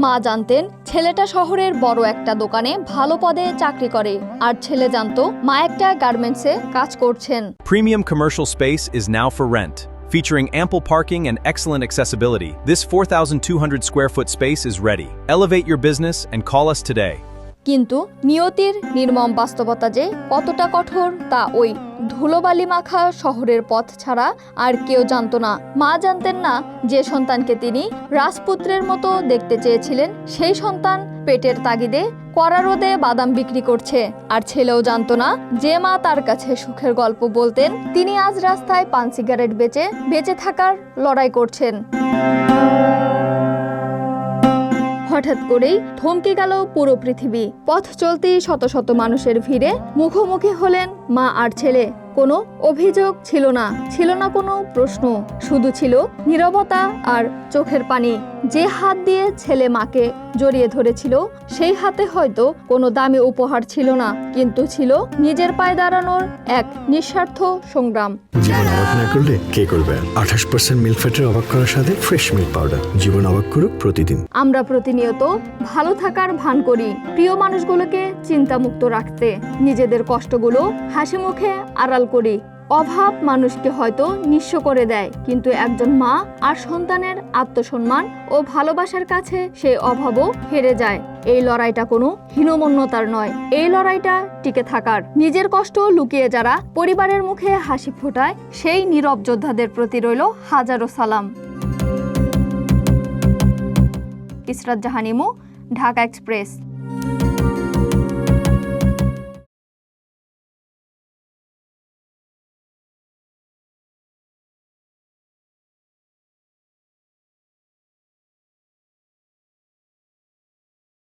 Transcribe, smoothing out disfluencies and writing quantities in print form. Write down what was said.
মা জানতেন ছেলেটা শহরের বড় একটা দোকানে ভালো পদে চাকরি করে, আর ছেলে জানতো মা একটা গার্মেন্টসে কাজ করছেন। Premium commercial space is now for rent. Featuring ample parking and excellent accessibility, this 4,200 square foot space is ready. Elevate your business and call us today. কিন্তু নিয়তির নির্মম বাস্তবতা যে কতটা কঠোর তা ওই ধুলোবালি মাখা শহরের পথ ছাড়া আর কেউ জানতো না। মা জানতেন না যে সন্তানকে তিনি রাজপুত্রের মতো দেখতে চেয়েছিলেন সেই সন্তান পেটের তাগিদে কড়া রোদে বাদাম বিক্রি করছে। আর ছেলেও জানতো না যে মা তার কাছে সুখের গল্প বলতেন তিনি আজ রাস্তায় পান সিগারেট বেঁচে থাকার লড়াই করছেন। হঠাৎ করেই থমকে গেল পুরো পৃথিবী। পথ চলতেই শত শত মানুষের ভিড়ে মুখোমুখি হলেন মা আর ছেলে। কোনো অভিযোগ ছিল না কোনো প্রশ্ন, শুধু ছিল নীরবতা আর চোখের পানি। যে হাত দিয়ে ছেলে মাকে জড়িয়ে ধরেছিল সেই হাতে হয়তো কোনো দামি উপহার ছিল না, কিন্তু ছিল নিজের পায়ে দাঁড়ানোর এক নিঃস্বার্থ সংগ্রাম। জীবন অবাক না করলে কে করবে? 28% মিল্ক ফ্যাটের অবাক করার সাথে ফ্রেশ মিল্ক পাউডার। জীবন অবাক করুক প্রতিদিন। আমরা প্রতিনিয়ত ভালো থাকার ভান করি, প্রিয় মানুষগুলোকে চিন্তামুক্ত রাখতে, নিজেদের কষ্টগুলো হাসি মুখে আড়াল করি। অভাব মানুষকে হয়তো নিঃস্ব করে দেয়, কিন্তু একজন মা আর সন্তানের আত্মসম্মান ও ভালোবাসার কাছে সেই অভাবও হেরে যায়। এই লড়াইটা কোনো হীনমন্যতার নয়, এই লড়াইটা টিকে থাকার। নিজের কষ্ট লুকিয়ে যারা পরিবারের মুখে হাসি ফোটায় সেই নীরব যোদ্ধাদের প্রতি রইল হাজারো সালাম। ইসরাত জাহান ইমু, ঢাকা এক্সপ্রেস।